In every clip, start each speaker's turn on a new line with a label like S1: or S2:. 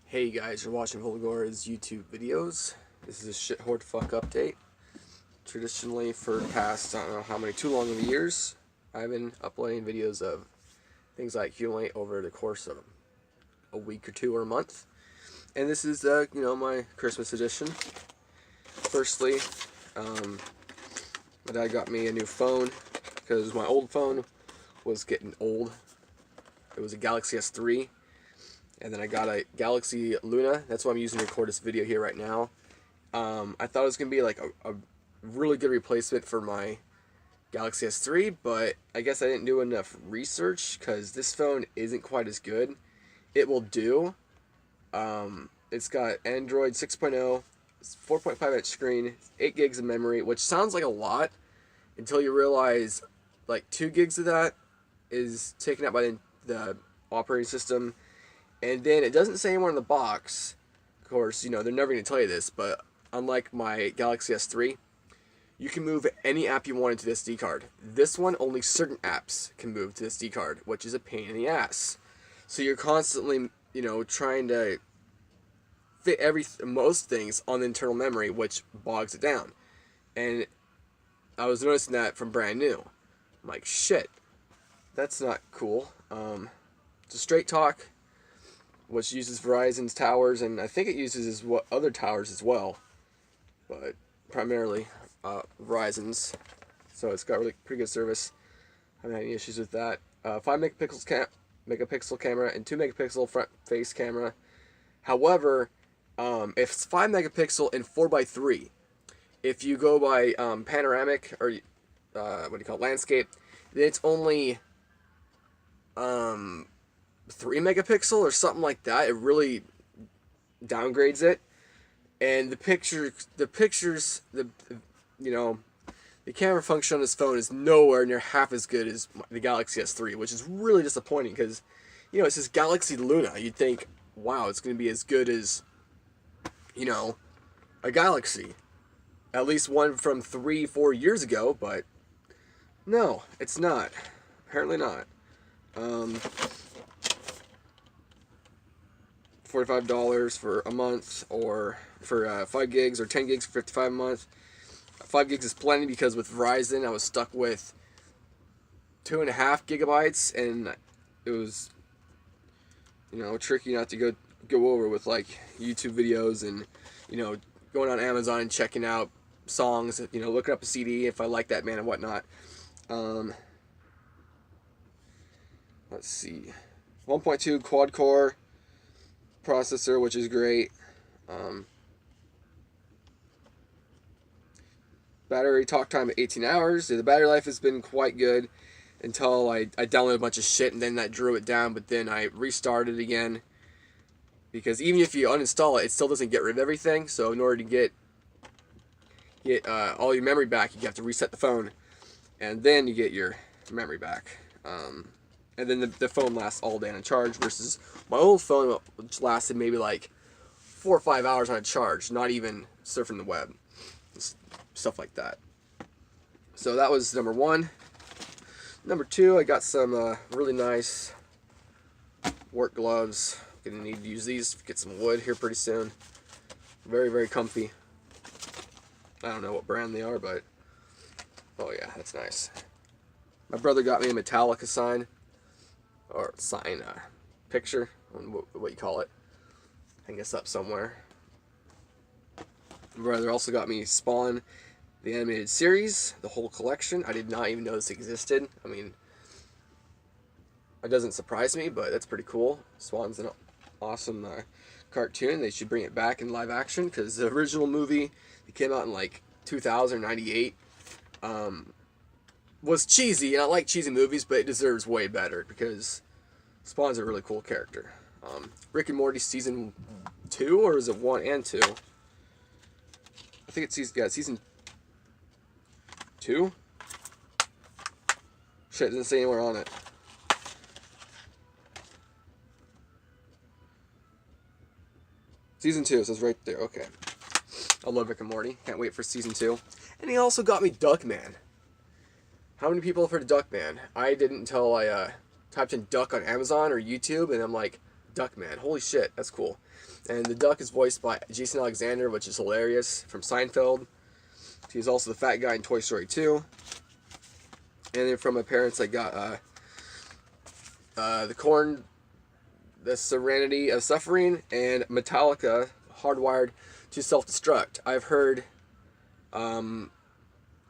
S1: Hey guys, you're watching Volgora's YouTube videos. This is a shit horde fuck update. Traditionally, for the past, I don't know how many, too long of years, I've been uploading videos of things I accumulate over the course of a week or two or a month. And this is, my Christmas edition. Firstly, my dad got me a new phone because my old phone was getting old. It was a Galaxy S3. And then I got a Galaxy Luna. That's what I'm using to record this video here right now. I thought it was going to be like a really good replacement for my Galaxy S3, but I guess I didn't do enough research because this phone isn't quite as good. It will do. It's got Android 6.0, 4.5 inch screen, 8 gigs of memory, which sounds like a lot until you realize like 2 gigs of that is taken up by the operating system. And then it doesn't say anywhere in the box, of course, they're never going to tell you this, but unlike my Galaxy S3, you can move any app you want into the SD card. This one, only certain apps can move to the SD card, which is a pain in the ass. So you're constantly, trying to fit most things on the internal memory, which bogs it down. And I was noticing that from brand new. I'm like, shit, that's not cool. It's a Straight Talk, which uses Verizon's towers, and I think it uses other towers as well, but primarily Verizon's. So it's got really pretty good service. I haven't had any issues with that. 5 megapixel camera and 2 megapixel front face camera. However, if it's 5 megapixel and 4x3, if you go by panoramic or landscape, then it's only 3 megapixel or something like that. It really downgrades it, and the camera function on this phone is nowhere near half as good as the Galaxy S3, which is really disappointing because it's this Galaxy Luna. You'd think, wow, it's going to be as good as a Galaxy, at least one from 3-4 years ago, but no, it's not. Apparently not. $45 for a month, or for 5 gigs or 10 gigs for $55 a month. 5 gigs is plenty because with Verizon I was stuck with 2.5 gigabytes, and it was tricky not to go over with like YouTube videos and going on Amazon and checking out songs, looking up a CD if I like that band and whatnot. Let's see, 1.2 quad core processor, which is great. Battery talk time at 18 hours. The battery life has been quite good until I downloaded a bunch of shit, and then that drew it down, but then I restarted again, because even if you uninstall it, it still doesn't get rid of everything. So in order to get all your memory back, you have to reset the phone, and then you get your memory back. And then the phone lasts all day on a charge, versus my old phone, which lasted maybe like 4 or 5 hours on a charge, not even surfing the web. Stuff like that. So that was number one. Number two, I got some really nice work gloves. Gonna need to use these, get some wood here pretty soon. Very, very comfy. I don't know what brand they are, but oh yeah, that's nice. My brother got me a Metallica sign. Or sign, picture, what you call it. Hang this up somewhere. My brother also got me Spawn, the animated series, the whole collection. I did not even know this existed. I mean, it doesn't surprise me, but that's pretty cool. Spawn's an awesome cartoon. They should bring it back in live action, because the original movie that came out in like 2098 was cheesy, and I like cheesy movies, but it deserves way better because Spawn's a really cool character. Rick and Morty season 2, or is it 1 and 2? I think it's season 2. Shit, it doesn't say anywhere on it. Season 2, it says right there. Okay. I love Rick and Morty. Can't wait for season 2. And he also got me Duckman. How many people have heard of Duckman? I didn't until I typed in duck on Amazon or YouTube, and I'm like, Duckman. Holy shit, that's cool. And the duck is voiced by Jason Alexander, which is hilarious, from Seinfeld. He's also the fat guy in Toy Story 2. And then from my parents, I got the Korn, The Serenity of Suffering, and Metallica, Hardwired to Self-Destruct. I've heard a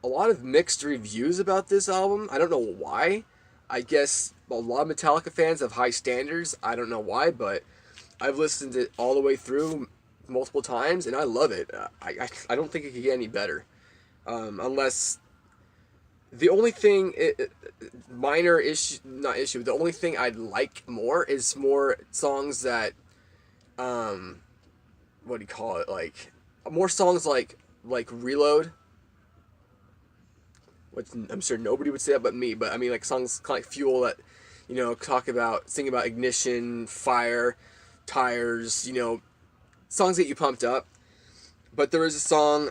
S1: lot of mixed reviews about this album. I don't know why. I guess a lot of Metallica fans have high standards. I don't know why, but I've listened to it all the way through multiple times, and I love it. I don't think it could get any better. Unless the only thing, minor issue, not issue, the only thing I'd like more is more songs that, what do you call it, like, more songs like Reload, which I'm sure nobody would say that but me, but I mean, like, songs kind of like Fuel that, you know, sing about ignition, fire, tires, you know, songs that you pumped up. But there was a song,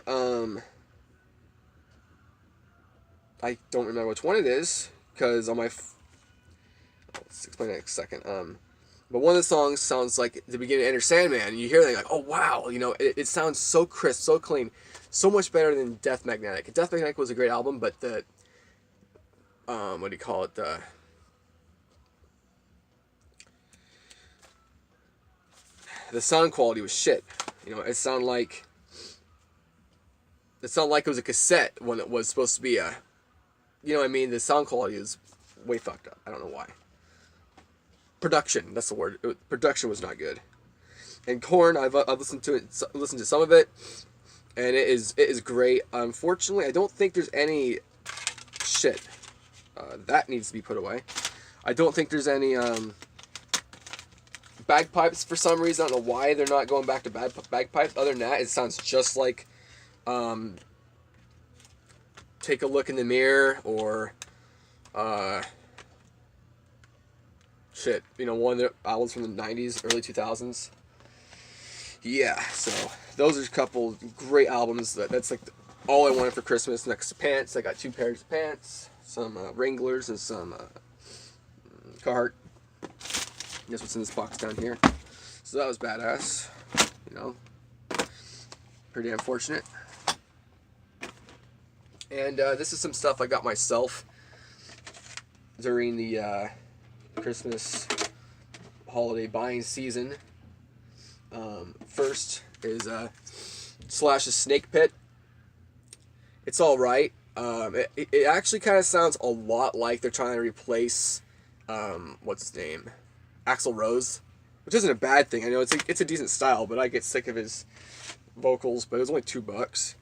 S1: I don't remember which one it is, because on my, let's explain that in a second. But one of the songs sounds like the beginning of Enter Sandman, and you hear that, like, oh wow, you know, it sounds so crisp, so clean, so much better than Death Magnetic. Death Magnetic was a great album, but the, what do you call it, the sound quality was shit. You know, it sounded like it was a cassette when it was supposed to be a, you know what I mean? The sound quality is way fucked up. I don't know why. Production, that's the word. Production was not good. And Korn, I've listened to some of it, and it is great. Unfortunately, I don't think there's any shit that needs to be put away. I don't think there's any bagpipes for some reason. I don't know why they're not going back to bagpipes. Other than that, it sounds just like Take a Look in the Mirror, or shit, you know, one of the albums from the 90s, early 2000s. Yeah, so those are a couple great albums. That's like all I wanted for Christmas. Next to pants, I got 2 pairs of pants, some Wranglers, and some Carhartt. Guess what's in this box down here. So that was badass, you know, pretty unfortunate. And this is some stuff I got myself during the Christmas holiday buying season. First is Slash's Snake Pit. It's alright. It actually kind of sounds a lot like they're trying to replace, what's his name? Axl Rose, which isn't a bad thing. I know it's a decent style, but I get sick of his vocals, but it was only $2.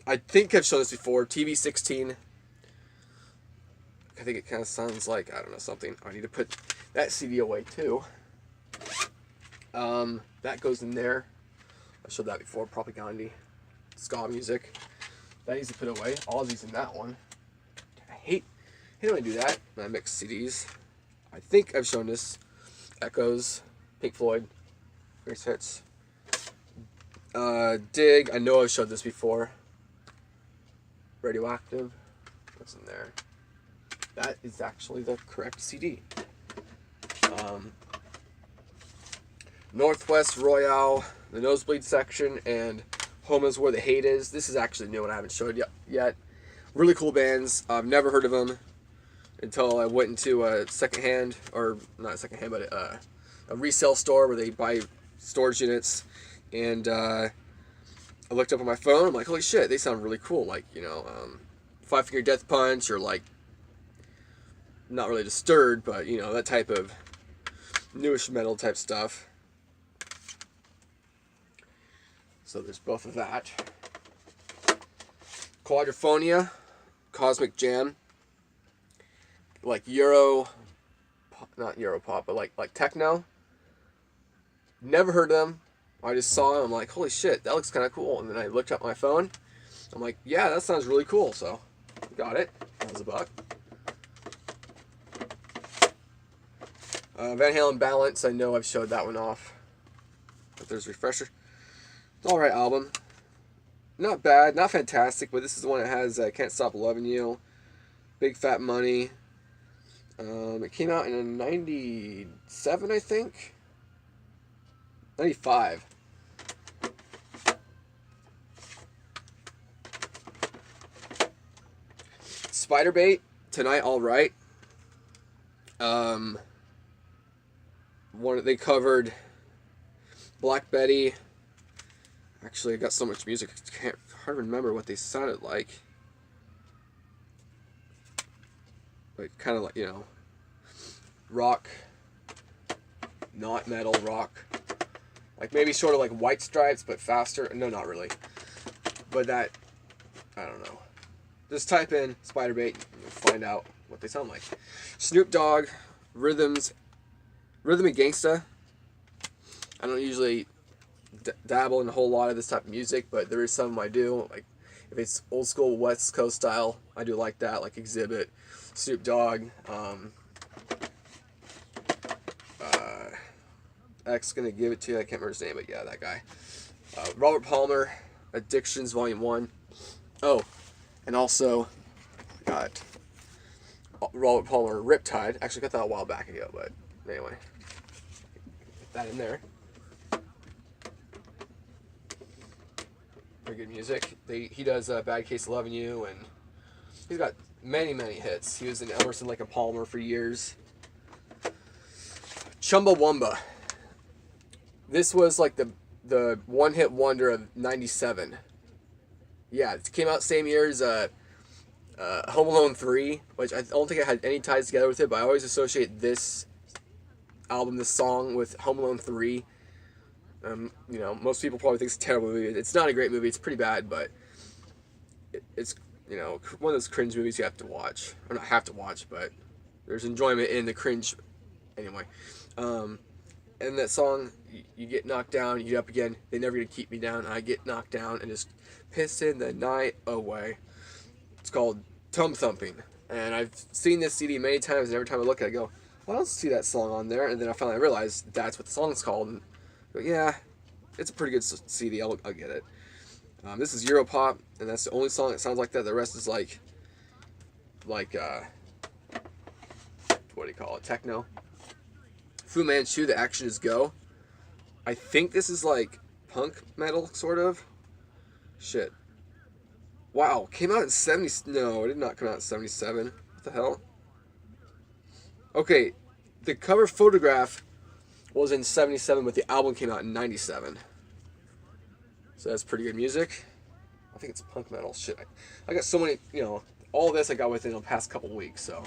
S1: I think I've shown this before. TV16. I think it kind of sounds like, I don't know, something. I need to put that CD away too. That goes in there. I showed that before. Propaganda, ska music. That needs to put away. All these in that one. I hate when I do that when I mix CDs. I think I've shown this. Echoes, Pink Floyd, Greatest Hits. Dig. I know I've showed this before. Radioactive. What's in there? That is actually the correct CD. Northwest Royale, The Nosebleed Section, and Home Is Where the Hate Is. This is actually new and I haven't showed yet. Really cool bands. I've never heard of them until I went into a secondhand, or not a secondhand, but a resale store where they buy storage units. And I looked up on my phone. I'm like, holy shit, they sound really cool. Like, you know, Five Finger Death Punch, or like, not really Disturbed, but you know, that type of newish metal type stuff. So there's both of that. Quadrophonia, Cosmic Jam, like not Europop, but like techno. Never heard of them. I just saw them. I'm like, holy shit, that looks kind of cool. And then I looked up my phone. I'm like, yeah, that sounds really cool. So got it. That was $1. Van Halen Balance. I know I've showed that one off. But there's Refresher. It's alright album. Not bad, not fantastic, but this is the one that has Can't Stop Loving You, Big Fat Money, It came out in '97, I think. '95. Spiderbait, Tonight All Right. They covered Black Betty. Actually, I got so much music, I can't hardly remember what they sounded like. But kind of like, you know, rock, not metal rock. Like maybe sort of like White Stripes, but faster. No, not really. But that, I don't know. Just type in Spiderbait and you'll find out what they sound like. Snoop Dogg, Rhythm and Gangsta. I don't usually dabble in a whole lot of this type of music, but there is some I do. Like if it's old school West Coast style, I do like that, like Exhibit, Snoop Dogg, X Gonna Give It To You, I can't remember his name, but yeah, that guy. Robert Palmer, Addictions Volume 1. Oh, and also got Robert Palmer, Riptide. Actually got that a while back ago, but anyway. Get that in there. Very good music. He does Bad Case of Loving You, and he's got many hits. He was in Emerson, Lake and Palmer for years. Chumbawamba. This was like the one-hit wonder of '97. Yeah, it came out same year as Home Alone 3, which I don't think it had any ties together with it, but I always associate this album, this song, with Home Alone 3. You know, most people probably think it's a terrible movie. It's not a great movie. It's pretty bad, but it's, you know, one of those cringe movies you have to watch. Or not have to watch, but there's enjoyment in the cringe anyway. And that song, you get knocked down, you get up again, they never gonna keep me down, I get knocked down and just pissing the night away. It's called Tum Thumping, and I've seen this CD many times, and every time I look at it, I go, well, I don't see that song on there, and then I finally realized that's what the song's called, and I go, yeah, it's a pretty good CD, I'll get it. This is Europop, and that's the only song that sounds like that. The rest is like what do you call it, techno. Fu Manchu, The Action Is Go. I think this is like punk metal, sort of. Shit. Wow, came out in 70... No, it did not come out in 77. What the hell? Okay, the cover photograph was in 77, but the album came out in 97. So that's pretty good music. I think it's punk metal. Shit, I got so many, you know, all this I got within the past couple weeks, so.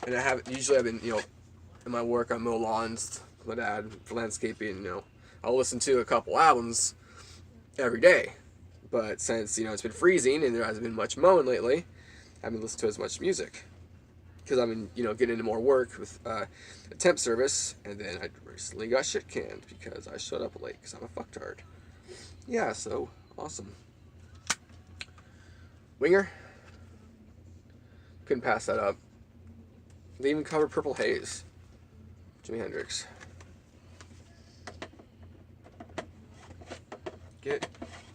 S1: And usually I've been, you know, in my work, I mow lawns, my dad, for landscaping, you know. I'll listen to a couple albums every day. But since, you know, it's been freezing and there hasn't been much mowing lately, I haven't listened to as much music. Because I'm in, you know, getting into more work with a temp service, and then I recently got shit canned because I showed up late because I'm a fucktard. Yeah, so, awesome. Winger. Couldn't pass that up. They even covered Purple Haze. Jimi Hendrix. Get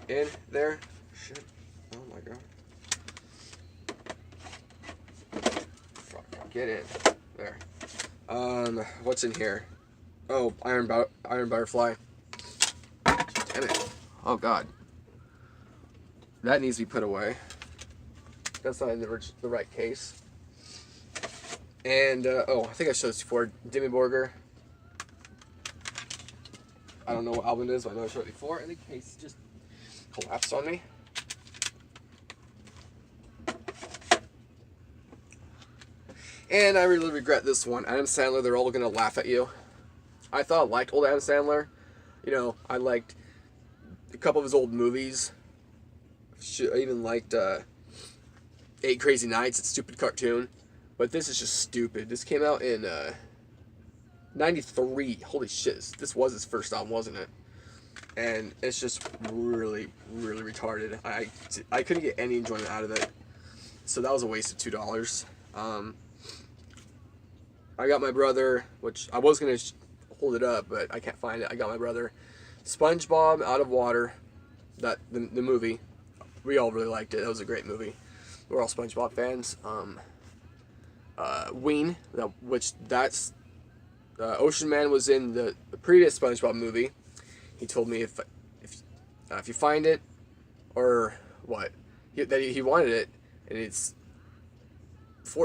S1: in there. Shit. Oh my god. Fuck. Get in. There. What's in here? Oh, Iron Butterfly. Damn it. Oh god. That needs to be put away. That's not in the right case. And, oh, I think I showed this before. Dimmy Borgir. I don't know what album it is, but I know I showed it before, and the case just collapsed on me. And I really regret this one. Adam Sandler, they're all gonna laugh at you. I thought I liked old Adam Sandler. You know, I liked a couple of his old movies. I even liked 8 Crazy Nights, it's a stupid cartoon. But this is just stupid. This came out in 93. Holy shit, this was his first album, wasn't it? And it's just really retarded. I couldn't get any enjoyment out of it. So that was a waste of $2. I got my brother, which I was going to hold it up, but I can't find it. I got my brother SpongeBob Out of Water, the movie. We all really liked it. That was a great movie. We're all SpongeBob fans. Ween, Ocean Man was in the previous SpongeBob movie. He told me if you find it, or what, that he wanted it, and it's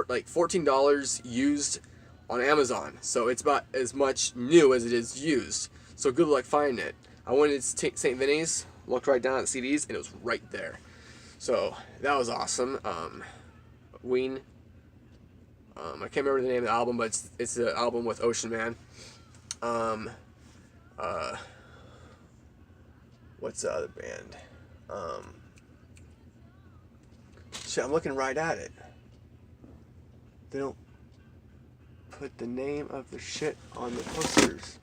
S1: like $14 used on Amazon. So it's about as much new as it is used. So good luck finding it. I went to St. Vinny's, looked right down at the CDs, and it was right there. So that was awesome. Ween. I can't remember the name of the album, but it's the album with Ocean Man. What's the other band? Shit, I'm looking right at it. They don't put the name of the shit on the posters.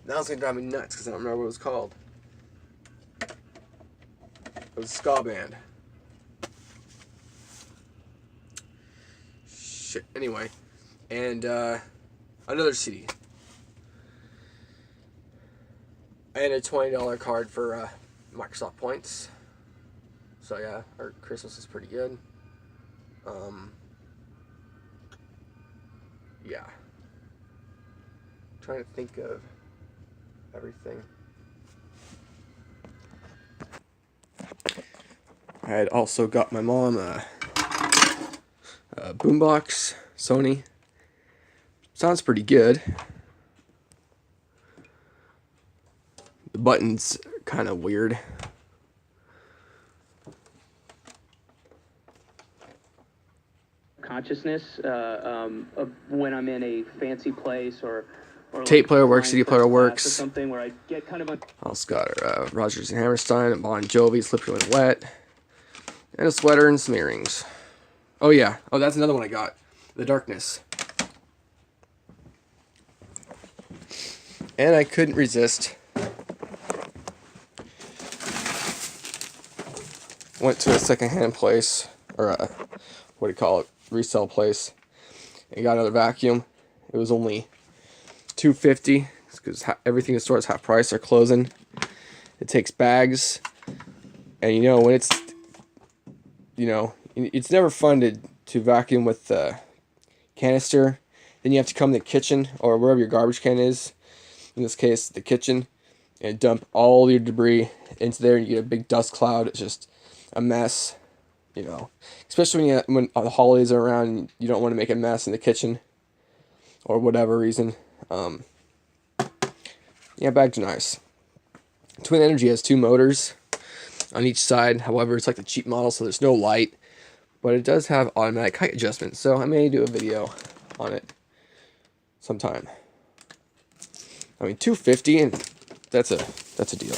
S1: Now it's gonna drive me nuts because I don't remember what it was called. It was a ska band. Shit. Anyway, and another CD. And a $20 card for Microsoft points. So yeah, our Christmas is pretty good. Yeah. Trying to think of everything. I had also got my mom a boombox, Sony. Sounds pretty good. The button's kind of weird.
S2: Consciousness of when I'm in a fancy place or
S1: tape
S2: like
S1: player works, CD player works.
S2: Or something where I get kind of a...
S1: Also got Rodgers and Hammerstein, Bon Jovi, Slippery When Wet, and a sweater and some earrings. Oh yeah, oh that's another one I got, The Darkness. And I couldn't resist. Went to a secondhand place, or what do you call it, resale place, and got another vacuum. It was only $2.50 because everything in the store is half price. They're closing. It takes bags, and you know when it's, you know, it's never fun to vacuum with the canister. Then you have to come to the kitchen or wherever your garbage can is. In this case, the kitchen, and dump all your debris into there. And you get a big dust cloud. It's just a mess, you know. Especially when the holidays are around, and you don't want to make a mess in the kitchen, or whatever reason. Yeah, bags are nice. Twin Energy has 2 motors on each side. However, it's like the cheap model, so there's no light. But it does have automatic height adjustment, so I may do a video on it sometime. I mean, $2.50, and that's a deal.